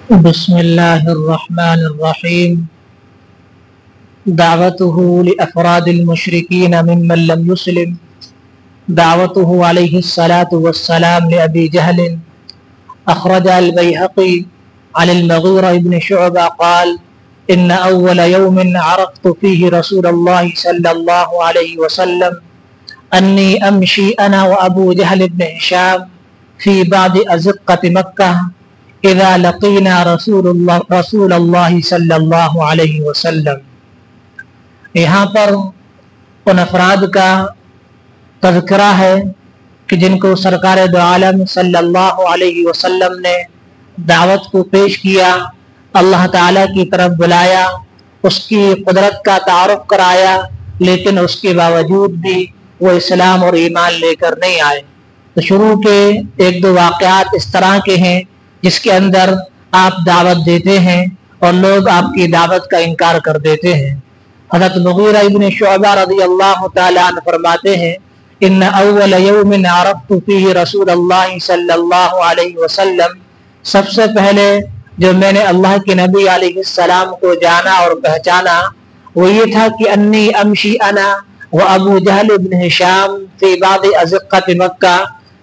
بسم الله الرحمن الرحيم. دعوته لأفراد المشركين ممن لم يسلم. دعوته عليه الصلاة والسلام لأبي جهل. أخرج البيهقي عن المغيرة بن شعبة قال: إن أول يوم عرفت فيه رسول الله صلى الله عليه وسلم أني أمشي أنا وأبو جهل بن هشام في بعض أزقة مكة اذا لقینا رسول اللہ صلی اللہ علیہ وسلم. یہاں پر ان افراد کا تذکرہ ہے کہ جن کو سرکار دو عالم صلی اللہ علیہ وسلم نے دعوت کو پیش کیا، اللہ تعالیٰ کی طرف بلایا، اس کی قدرت کا تعارف کرایا، لیکن اس کے باوجود بھی وہ اسلام اور ایمان لے کر نہیں آئے. تو شروع کے ایک دو واقعات اس طرح کے ہیں جس کے اندر آپ دعوت دیتے ہیں اور لوگ آپ کی دعوت کا انکار کر دیتے ہیں. حضرت مغیرہ ابن شعبہ رضی اللہ تعالیٰ عنہ فرماتے ہیں: ان اول یوم عرفت فیہ رسول اللہ صلی اللہ علیہ وسلم، سب سے پہلے جو میں نے اللہ کے نبی علیہ السلام کو جانا اور پہچانا وہ یہ تھا کہ انی امشی انا و ابو جہل بن ہشام فی بعض ازقۃ مکہ،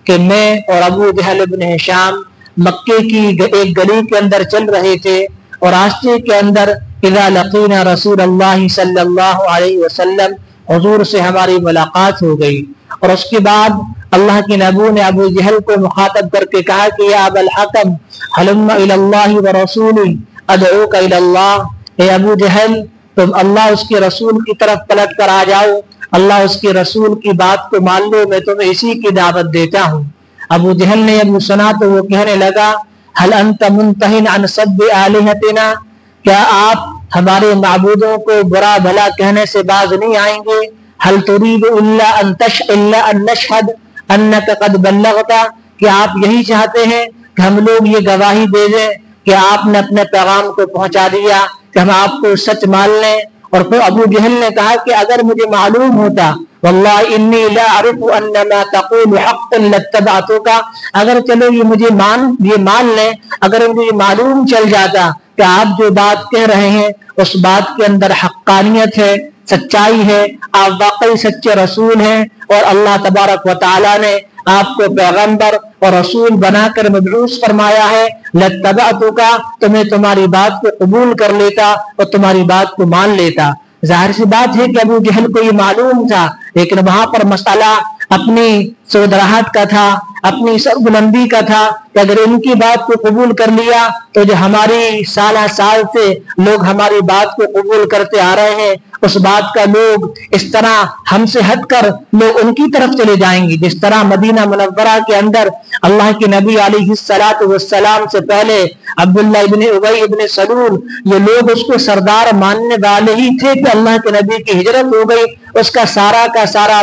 کہ میں اور ابو جہل بن ہشام مکے کی ایک گلی کے اندر چل رہے تھے، اور راستے کے اندر اذا لقینا رسول اللہ صلی اللہ علیہ وسلم، حضور سے ہماری ملاقات ہو گئی. اور اس کے بعد اللہ کے نبی نے ابو جہل کو مخاطب کر کے کہا کہ یا ابا الحکم حلم الی اللہ ورسولہ ادعوک الی اللہ، اے ابو جہل تم اللہ اس کے رسول کی طرف پلٹ کر آ جاؤ، اللہ اس کے رسول کی بات کو مان لو، میں تمہیں اسی کی دعوت دیتا ہوں. ابو جہل نے ابو سنا تو وہ کہنے لگا: هل انت منتہی عن سب آلہتنا، کیا آپ ہمارے معبودوں کو برا بھلا کہنے سے باز نہیں آئیں گے؟ هل تريد الا ان نشهد انك قد بلغت، کہ آپ یہی چاہتے ہیں کہ ہم لوگ یہ گواہی دے دیں کہ آپ نے اپنے پیغام کو پہنچا دیا، کہ ہم آپ کو سچ مان لیں؟ اور پھر ابو جہل نے کہا کہ اگر مجھے معلوم ہوتا واللہ انی لا اعرف ان ما تقول حق لاتبعتک، اگر چلو یہ مان لیں، اگر مجھے معلوم چل جاتا کہ آپ جو بات کہہ رہے ہیں اس بات کے اندر حقانیت ہے، سچائی ہے، آپ واقعی سچے رسول ہیں اور اللہ تبارک و تعالی نے آپ کو پیغمبر اور رسول بنا کر مبعوث فرمایا ہے، لاتبعتک، تو میں تمہاری بات کو قبول کر لیتا اور تمہاری بات کو مان لیتا. ظاہر سی بات ہے کہ ابو جہل کو یہ معلوم تھا، لیکن وہاں پر مسئلہ اپنی سودراہٹ کا تھا، اپنی سربلندی کا تھا کہ اگر ان کی بات کو قبول کر لیا تو جو ہماری سالہ سال سے لوگ ہماری بات کو قبول کرتے آ رہے ہیں اس بات کا لوگ اس طرح ہم سے ہٹ کر لوگ ان کی طرف چلے جائیں گے. جس طرح مدینہ منورہ کے اندر اللہ کے نبی علیہ السلام سے پہلے عبداللہ ابن ابی ابن سلول یہ لوگ اس کو سردار ماننے والے ہی تھے کہ اللہ کے نبی کی ہجرت ہو گئی، اس کا سارا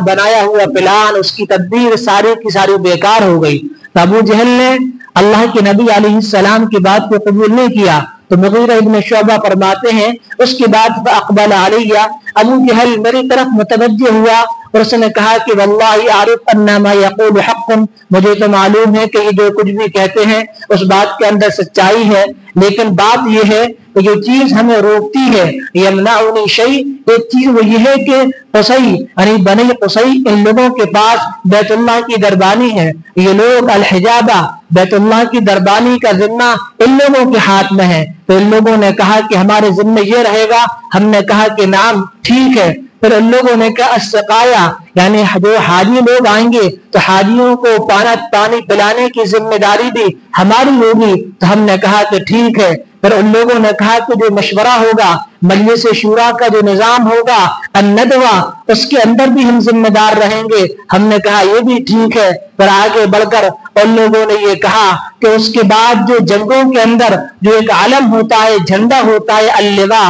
بنایا ہوا پلان، اس کی تدبیر ساری کی ساری بیکار ہو گئی. ابو جہل نے اللہ کے نبی علیہ السلام کی بات کو قبول نہیں کیا. تو مغیرہ ابن شعبہ فرماتے ہیں اس کے بعد فاقبل علیہ، ابو جہل میری طرف متوجہ ہوا اور اس نے کہا کہ واللہ اعرف ان ما یقول حق، مجھے تو معلوم ہے کہ یہ جو کچھ بھی کہتے ہیں اس بات کے اندر سچائی ہے، لیکن بات یہ ہے کہ جو چیز ہمیں روکتی ہے یمنعنی شیء، ایک چیز وہ یہ ہے کہ قصی یعنی بنی قصی ان لوگوں کے پاس بیت اللہ کی دربانی ہے، یہ لوگ الحجابہ بیت اللہ کی دربانی کا ذمہ ان لوگوں کے ہاتھ میں ہے. تو ان لوگوں نے کہا کہ ہمارے ذمہ یہ رہے گا، ہم نے کہا کہ نام ٹھیک ہے. پھر ان لوگوں نے کہا السقایا، یعنی جو حاجی لوگ آئیں گے تو حاجیوں کو پانی پلانے کی ذمہ داری بھی ہماری ہوگی. تو ہم نے کہا کہ ٹھیک ہے. پھر ان لوگوں نے کہا کہ جو مشورہ ہوگا، مجلس شورا کا جو نظام ہوگا الندوہ، اس کے اندر بھی ہم ذمہ دار رہیں گے. ہم نے کہا یہ بھی ٹھیک ہے. پھر آگے بڑھ کر ان لوگوں نے یہ کہا کہ اس کے بعد جو جنگوں کے اندر جو ایک علم ہوتا ہے، جھنڈا ہوتا ہے اللواء،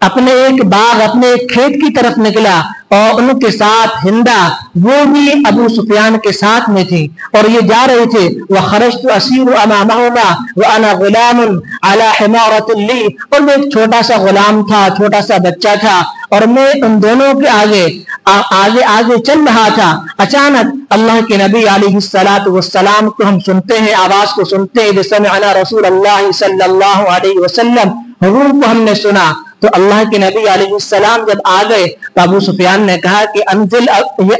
اپنے ایک باغ اپنے ایک کھیت کی طرف نکلا اور ان کے ساتھ ہندا وہ بھی ابو سفیان کے ساتھ میں تھی اور یہ جا رہے تھے وخرجت اسیر امامهما وانا غلام على حمارة لي اور میں ایک چھوٹا سا غلام تھا چھوٹا سا بچہ تھا اور میں ان دونوں کے آگے چل رہا تھا اچانک اللہ کے نبی علیہ الصلوۃ والسلام کو ہم سنتے ہیں آواز کو سنتے ہیں سمعنا رسول اللہ صلی اللہ علیہ وسلم حضور کو ہم نے سنا تو اللہ کے نبی علیہ السلام جب آ گئے تو ابو سفیان نے کہا کہ انزل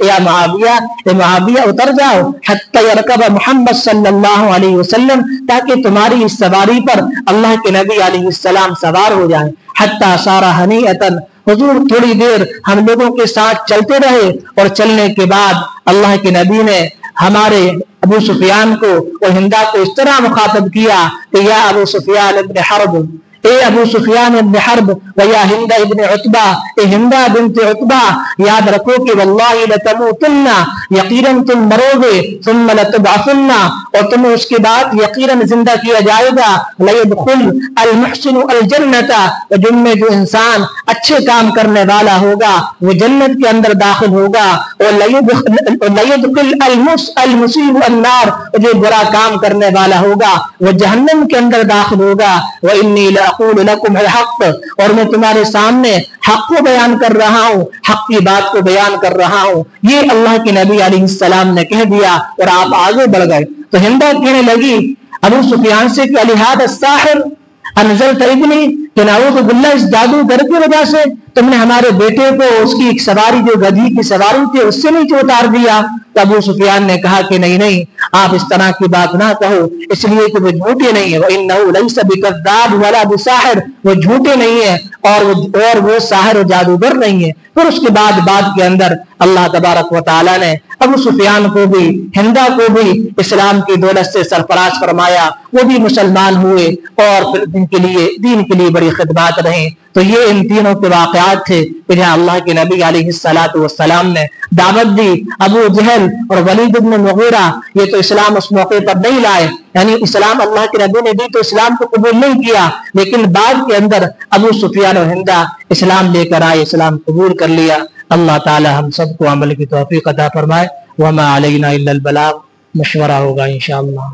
یا معاویہ اتر جاؤ حتی یرکب محمد صلی اللہ علیہ وسلم تاکہ تمہاری اس سواری پر اللہ کے نبی علیہ السلام سوار ہو جائیں حتی صار ہنیئتا حضور تھوڑی دیر ہم لوگوں کے ساتھ چلتے رہے اور چلنے کے بعد اللہ کے نبی نے ہمارے ابو سفیان کو اور ہندا کو اس طرح مخاطب کیا کہ یا ابو سفیان ابن حرب اے ابو سفیان ابن حرب ویا ہند ابن عتبہ اے ہندا بنت عتبہ یاد رکھو کہ واللہ لتموتن یقیناً تم مرو گے ثم لتبعثن اور تمہیں اس کے بعد یقیناً زندہ کیا جائے گا لیدخل المحسن الجنت جن میں جو انسان اچھے کام کرنے والا ہوگا وہ جنت کے اندر داخل ہوگا اور لیدخل المسیء النار جو برا کام کرنے والا ہوگا وہ جہنم کے اندر داخل ہوگا وانی اقول لکم الحق اور میں تمہارے سامنے حق کو بیان کر رہا ہوں حق کی بات کو بیان کر رہا ہوں یہ اللہ کے نبی علیہ السلام نے کہہ دیا اور آپ آگے بڑھ گئے تو ہندا کہنے لگی ابو سفیان سے کہ الہاد الساحر انزلت ابنی کہ نعوذ باللہ اس جادوگر کی وجہ سے تم نے ہمارے بیٹے کو اس کی ایک سواری جو گدھی کی سواری تھی اس سے نیچے اتار دیا تو ابو سفیان نے کہا کہ نہیں آپ اس طرح کی بات نہ کہو اس لیے کہ وہ جھوٹے نہیں ہے وَإِنَّهُ لَيْسَ بِكَذَّابٍ وَلَا بِسَاحِرٍ وہ جھوٹے نہیں ہے اور وہ ساحر و جادوگر نہیں ہے پھر اس کے بعد کے اندر اللہ تبارک و تعالی نے ابو سفیان کو بھی ہندا کو بھی اسلام کی دولت سے سرفراز فرمایا وہ بھی مسلمان ہوئے اور پھر دین کے لیے بڑی خدمات رہیں تو یہ ان تینوں کے واقعات تھے کہ جہاں اللہ کے نبی علیہ الصلوۃ والسلام نے دعوت دی ابو جہل اور ولید بن مغیرہ یہ تو اسلام اس موقع پر نہیں لائے یعنی اسلام اللہ کے نبی نے دی تو اسلام کو قبول نہیں کیا لیکن بعد کے اندر ابو سفیان اور ہندا اسلام لے کر آئے اسلام قبول کر لیا اللہ تعالی ہم سب کو عمل کی توفیق عطا فرمائے وما علینا الا البلاغ مشورہ ہوگا انشاءاللہ